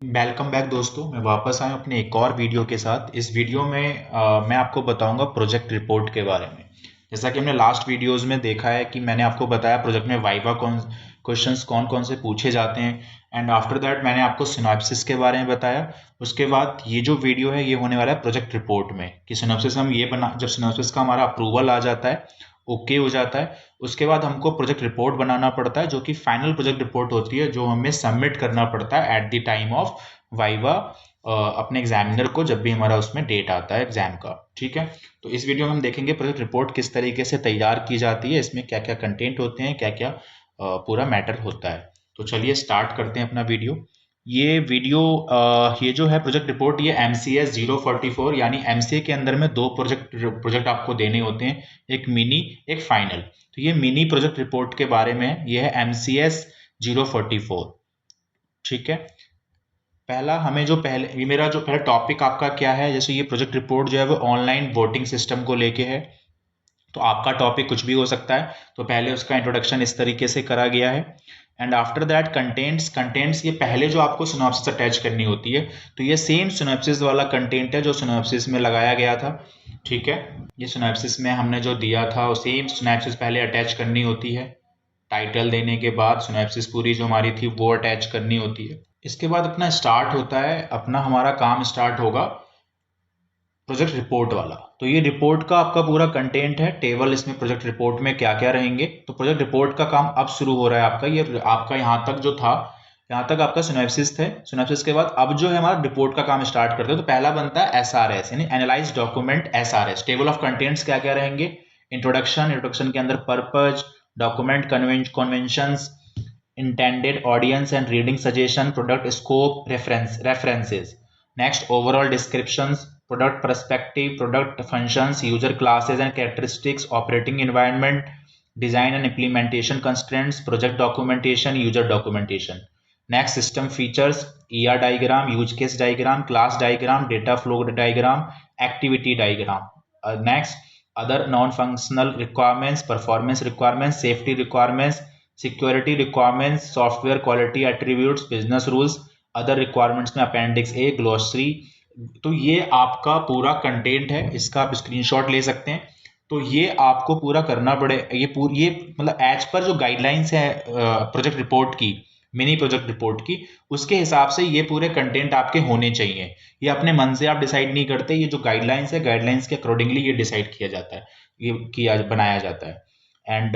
Welcome back दोस्तों। मैं वापस आया अपने एक और वीडियो के साथ। इस वीडियो में मैं आपको बताऊंगा प्रोजेक्ट रिपोर्ट के बारे में। जैसा कि हमने लास्ट वीडियोस में देखा है कि मैंने आपको बताया प्रोजेक्ट में वाइवा क्वेश्चंस कौन कौन से पूछे जाते हैं, एंड आफ्टर दैट मैंने आपको सिनॉप्सिस के बारे में बताया। उसके बाद ये जो वीडियो है ये होने वाला है प्रोजेक्ट रिपोर्ट में कि सिनॉप्सिस हम ये बना, जब सिनॉप्सिस का हमारा अप्रूवल आ जाता है, ओके हो जाता है, उसके बाद हमको प्रोजेक्ट रिपोर्ट बनाना पड़ता है जो कि फाइनल प्रोजेक्ट रिपोर्ट होती है, जो हमें सबमिट करना पड़ता है at the time of viva अपने एग्जामिनर को, जब भी हमारा उसमें डेट आता है एग्जाम का। ठीक है, तो इस वीडियो में हम देखेंगे प्रोजेक्ट रिपोर्ट किस तरीके से तैयार की जाती है, इसमें क्या क्या कंटेंट होते हैं, क्या क्या पूरा मैटर होता है। तो चलिए स्टार्ट करते हैं अपना वीडियो। ये जो है प्रोजेक्ट रिपोर्ट, ये MCS 044 यानी MCA के अंदर में दो प्रोजेक्ट आपको देने होते हैं, एक मिनी एक फाइनल। तो ये मिनी प्रोजेक्ट रिपोर्ट के बारे में है, ये है MCS 044। ठीक है, पहला हमें जो पहले ये मेरा जो पहला टॉपिक आपका क्या है, जैसे ये प्रोजेक्ट रिपोर्ट जो है वो ऑनलाइन वोटिंग सिस्टम को लेके है, तो आपका टॉपिक कुछ भी हो सकता है। तो पहले उसका इंट्रोडक्शन इस तरीके से करा गया है, एंड आफ्टर दैट कंटेंट्स ये पहले जो आपको सिनॉप्सिस अटैच करनी होती है, तो ये सेम सिनॉप्सिस वाला कंटेंट है जो सिनॉप्सिस में लगाया गया था। ठीक है, ये सिनॉप्सिस में हमने जो दिया था वो सेम सिनॉप्सिस पहले अटैच करनी होती है। टाइटल देने के बाद सिनॉप्सिस पूरी जो हमारी थी वो अटैच करनी होती है। इसके बाद अपना स्टार्ट होता है, अपना हमारा काम स्टार्ट होगा प्रोजेक्ट रिपोर्ट वाला। तो ये रिपोर्ट का आपका पूरा कंटेंट है, टेबल इसमें प्रोजेक्ट रिपोर्ट में क्या क्या रहेंगे। तो प्रोजेक्ट रिपोर्ट का काम अब शुरू हो रहा है आपका। ये आपका यहाँ तक जो था, यहाँ तक आपका सिनॉप्सिस थे। सिनॉप्सिस के बाद अब जो है हमारा रिपोर्ट का काम स्टार्ट करते हैं। तो पहला बनता है SRS यानी analyse document SRS। Table of contents क्या क्या रहेंगे, इंट्रोडक्शन के अंदर purpose, document conventions, intended audience and reading suggestion, product scope, references. Next, overall descriptions, product perspective, product functions, user classes and characteristics, operating environment, design and implementation constraints, project documentation, user documentation. Next, system features, diagram, use case diagram, class diagram, data flow diagram, activity diagram. Next, other non-functional requirements, performance requirements, safety requirements, security requirements, software quality attributes, business rules, other requirements में appendix ए, glossary. तो ये आपका पूरा content है, इसका आप screenshot ले सकते हैं। तो ये आपको पूरा करना पड़े, ये मतलब एज पर जो गाइडलाइंस है प्रोजेक्ट रिपोर्ट की, मिनी प्रोजेक्ट रिपोर्ट की, उसके हिसाब से ये पूरे कंटेंट आपके होने चाहिए। ये अपने मन से आप डिसाइड नहीं करते, ये जो गाइडलाइंस है गाइडलाइंस के अकॉर्डिंगली ये डिसाइड किया जाता है, ये किया बनाया जाता है। एंड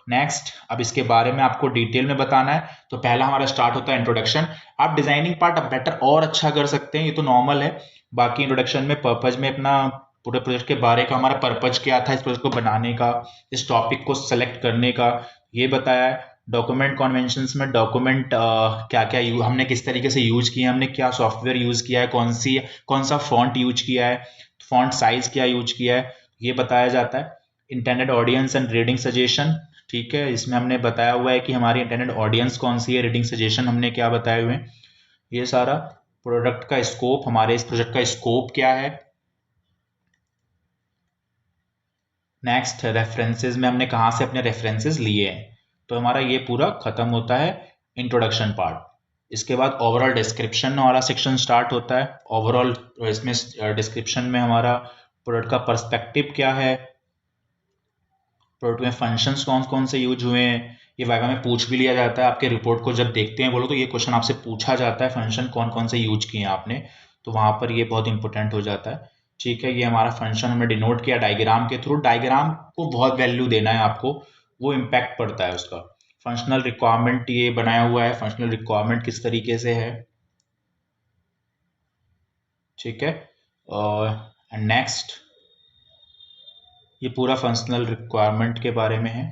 नेक्स्ट, अब इसके बारे में आपको डिटेल में बताना है। तो पहला हमारा स्टार्ट होता है इंट्रोडक्शन। आप डिजाइनिंग पार्ट अब बेटर और अच्छा कर सकते हैं, ये तो नॉर्मल है। बाकी इंट्रोडक्शन में पर्पज में अपना पूरे प्रोजेक्ट के बारे का, हमारा पर्पज क्या था इस प्रोजेक्ट को बनाने का, इस टॉपिक को सेलेक्ट करने का, ये बताया है। डॉक्यूमेंट कन्वेंशंस में डॉक्यूमेंट क्या क्या हमने किस तरीके से यूज किया, हमने क्या सॉफ्टवेयर यूज किया है, कौन सा फॉन्ट यूज किया है, फॉन्ट साइज क्या यूज किया है, ये बताया जाता है। Intended audience and reading suggestion, ठीक है, इसमें हमने बताया हुआ है कि हमारी इंटेंडेड ऑडियंस कौन सी है, रीडिंग सजेशन हमने क्या बताए हुए हैं, ये सारा। प्रोडक्ट का स्कोप, हमारे इस प्रोजेक्ट का स्कोप क्या है। नेक्स्ट, रेफरेंसेस में हमने कहाँ से अपने रेफरेंसेस लिए हैं। तो हमारा ये पूरा खत्म होता है इंट्रोडक्शन पार्ट। इसके बाद ओवरऑल डिस्क्रिप्शन वाला सेक्शन स्टार्ट होता है। ओवरऑल इसमें डिस्क्रिप्शन में हमारा प्रोडक्ट का पर्सपेक्टिव क्या है, प्रोडक्ट में फंक्शंस कौन कौन से यूज हुए हैं, ये वाइवा में पूछ भी लिया जाता है। आपके रिपोर्ट को जब देखते हैं बोलो तो ये क्वेश्चन आपसे पूछा जाता है, फंक्शन कौन कौन से यूज किए हैं आपने, तो वहां पर ये बहुत इंपॉर्टेंट हो जाता है। ठीक है, ये हमारा फंक्शन हमने डिनोट किया डायग्राम के थ्रू। डायग्राम को बहुत वैल्यू देना है आपको, वो इम्पैक्ट पड़ता है उसका। फंक्शनल रिक्वायरमेंट ये बनाया हुआ है, फंक्शनल रिक्वायरमेंट किस तरीके से है। ठीक है, एंड नेक्स्ट, ये पूरा फंक्शनल रिक्वायरमेंट के बारे में है।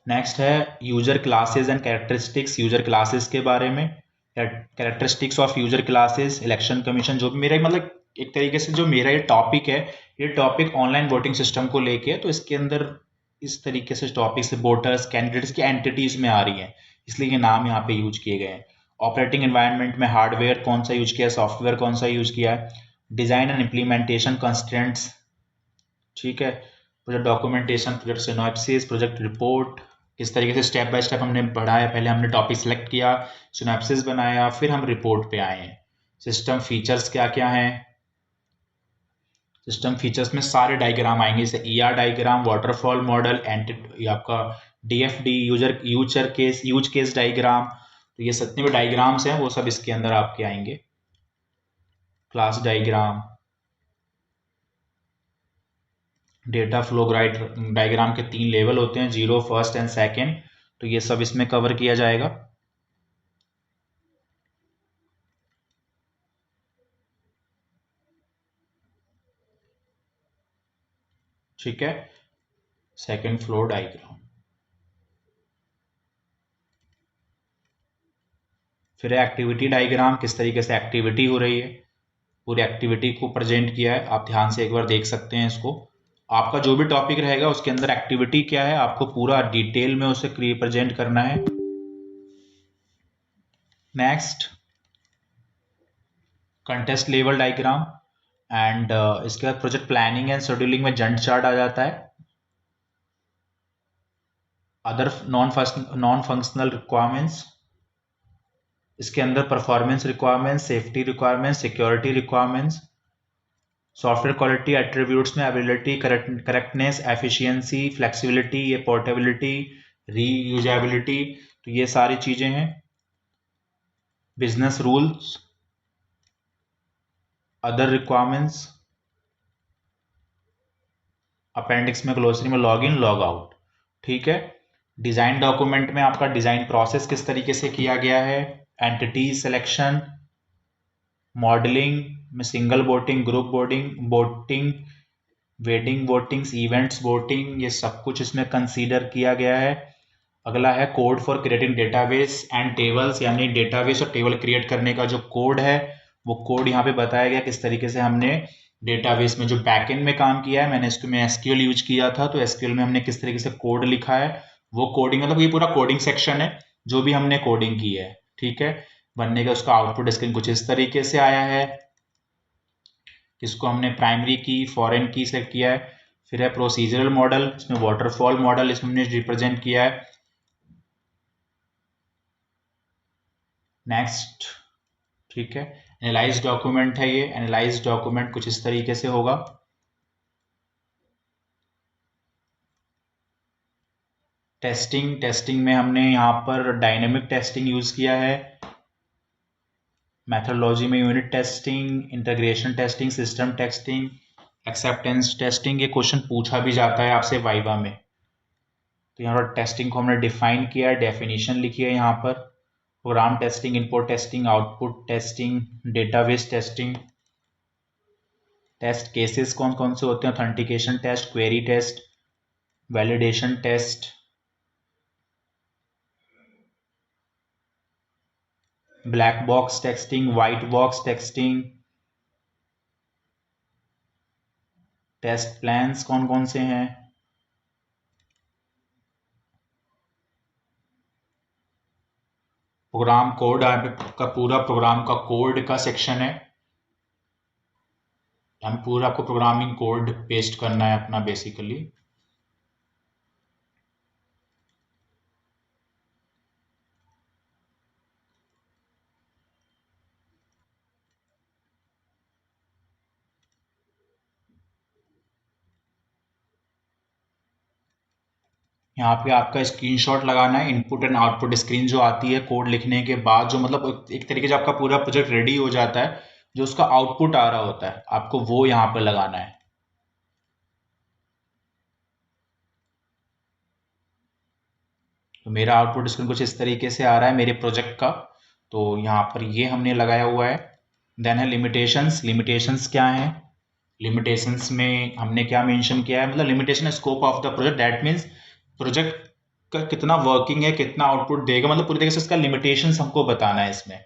नेक्स्ट है user classes and characteristics, user classes के बारे में, characteristics of user classes, election commission. जो भी मेरा मतलब एक तरीके से जो मेरा ये टॉपिक है, ये टॉपिक ऑनलाइन वोटिंग सिस्टम को लेके है, तो इसके अंदर इस तरीके से टॉपिक से वोटर्स कैंडिडेट्स की एंटिटीज में आ रही हैं, इसलिए ये नाम यहाँ पे यूज किए गए हैं। ऑपरेटिंग एनवायरनमेंट में हार्डवेयर कौन सा यूज किया है, सॉफ्टवेयर कौन सा यूज किया है, डिजाइन एंड इम्प्लीमेंटेशन कंस्ट्रेंट्स। ठीक है, project documentation, project synopsis, project report, किस तरीके से स्टेप बाय स्टेप हमने बढ़ाया। पहले हमने टॉपिक सेलेक्ट किया, सिनॉप्सिस बनाया, फिर हम रिपोर्ट पे आए हैं। सिस्टम फीचर्स क्या क्या हैं? सिस्टम फीचर्स में सारे डायग्राम आएंगे, जैसे ER diagram, waterfall model, entity, आपका डीएफडी, यूज केस डायग्राम। तो ये जितने भी डायग्राम्स हैं वो सब इसके अंदर आपके आएंगे। Class diagram, data flow diagram के 3 लेवल होते हैं, 0, फर्स्ट एंड सेकेंड। तो ये सब इसमें कवर किया जाएगा। ठीक है, सेकेंड फ्लो डायग्राम। फिर एक्टिविटी डायग्राम, किस तरीके से एक्टिविटी हो रही है, पूरी एक्टिविटी को प्रेजेंट किया है। आप ध्यान से एक बार देख सकते हैं इसको। आपका जो भी टॉपिक रहेगा उसके अंदर एक्टिविटी क्या है, आपको पूरा डिटेल में उसे प्रेजेंट करना है। Next, contest level diagram and इसके बाद प्रोजेक्ट प्लानिंग एंड शेड्यूलिंग में जंट चार्ट आ जाता है। अदर नॉन फंक्शनल रिक्वायरमेंट्स, इसके अंदर performance requirements, safety requirements, security requirements, software quality attributes में अवेलेबिलिटी, करेक्टनेस, एफिशिएंसी, फ्लेक्सिबिलिटी, ये पोर्टेबिलिटी, रीयूजेबिलिटी, तो ये सारी चीजें हैं। Business rules, other requirements, appendix में ग्लोसरी में लॉग इन लॉग आउट। ठीक है, डिजाइन डॉक्यूमेंट में आपका डिजाइन प्रोसेस किस तरीके से किया गया है, एंटिटी सिलेक्शन, मॉडलिंग में single boating, group boating, wedding boatings, events boating, ये सब कुछ इसमें कंसीडर किया गया है। अगला है code for creating database and tables, यानी डेटाबेस और टेबल क्रिएट करने का जो कोड है वो कोड यहाँ पे बताया गया किस तरीके से हमने डेटाबेस में जो बैकएंड में काम किया है। मैंने इसको में एसक्यूएल यूज किया था, तो एसक्यूएल में हमने किस तरीके से कोड लिखा है वो कोडिंग, मतलब ये पूरा कोडिंग सेक्शन है जो भी हमने कोडिंग की है। ठीक है, बनने का उसका आउटपुट स्क्रीन कुछ इस तरीके से आया है। इसको हमने प्राइमरी की, फॉरेन की सेलेक्ट किया है। फिर है प्रोसीजरल मॉडल, इसमें वाटरफॉल मॉडल इसमें हमने रिप्रेजेंट किया है। नेक्स्ट, ठीक है, एनालाइज डॉक्यूमेंट है ये। एनालाइज डॉक्यूमेंट कुछ इस तरीके से होगा। टेस्टिंग में हमने यहाँ पर डायनेमिक टेस्टिंग यूज किया है। मेथोडोलॉजी में unit testing, integration testing, system testing, acceptance testing. ये क्वेश्चन पूछा भी जाता है आपसे वाइवा में। तो यहाँ पर टेस्टिंग को हमने डिफाइन किया है, डेफिनेशन लिखी है यहाँ पर। Program testing, input testing, output testing, database testing. Test cases कौन कौन से होते हैं, authentication test, query test, validation test, black box testing, white box testing. Test plans कौन कौन से हैं, प्रोग्राम कोड का पूरा प्रोग्राम का कोड का सेक्शन है। हम पूरा आपको प्रोग्रामिंग कोड पेस्ट करना है अपना बेसिकली। यहाँ पे आपका स्क्रीनशॉट लगाना है, इनपुट एंड आउटपुट स्क्रीन जो आती है कोड लिखने के बाद, जो मतलब एक तरीके से आपका पूरा प्रोजेक्ट रेडी हो जाता है, जो उसका आउटपुट आ रहा होता है आपको वो यहाँ पे लगाना है। तो मेरा आउटपुट स्क्रीन कुछ इस तरीके से आ रहा है मेरे प्रोजेक्ट का, तो यहाँ पर ये हमने लगाया हुआ है। देन है लिमिटेशंस। लिमिटेशंस क्या है, लिमिटेशंस में हमने क्या मेंशन किया है, मतलब limitation scope of the project, that means project का कितना वर्किंग है, कितना आउटपुट देगा, मतलब पूरी तरीके से इसका लिमिटेशंस हमको बताना है इसमें।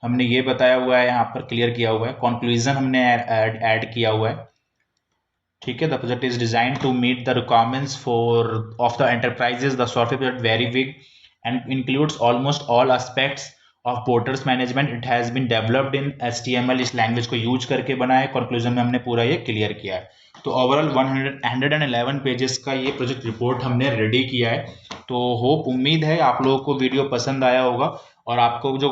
हमने ये बताया हुआ है, यहाँ पर क्लियर किया हुआ है। कंक्लूजन हमने ऐड किया हुआ है। ठीक है, the project is design to meet the requirements for of the enterprises, the software project very big and includes almost all aspects of porters management, it has been developed in HTML, इस language को use करके बना है। Conclusion में हमने पूरा ये clear किया है। तो ओवरऑल 111 पेजेस का ये प्रोजेक्ट रिपोर्ट हमने रेडी किया है। तो होप उम्मीद है आप लोगों को वीडियो पसंद आया होगा, और आपको जो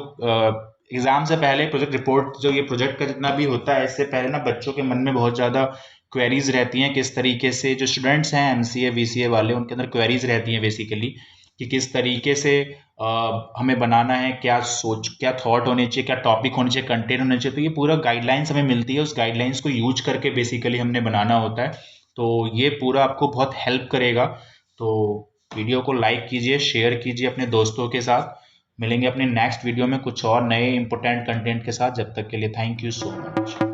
एग्जाम से पहले प्रोजेक्ट रिपोर्ट, जो ये प्रोजेक्ट का जितना भी होता है, इससे पहले ना बच्चों के मन में बहुत ज़्यादा क्वेरीज रहती हैं, किस तरीके से जो स्टूडेंट्स हैं एमसीए वीसीए वाले, उनके अंदर क्वेरीज रहती हैं बेसिकली कि किस तरीके से हमें बनाना है, क्या थॉट होने चाहिए, क्या टॉपिक होने चाहिए, कंटेंट होने चाहिए। तो ये पूरा गाइडलाइंस हमें मिलती है, उस गाइडलाइंस को यूज करके बेसिकली हमने बनाना होता है। तो ये पूरा आपको बहुत हेल्प करेगा। तो वीडियो को लाइक कीजिए, शेयर कीजिए अपने दोस्तों के साथ। मिलेंगे अपने नेक्स्ट वीडियो में कुछ और नए इंपॉर्टेंट कंटेंट के साथ। जब तक के लिए थैंक यू सो मच।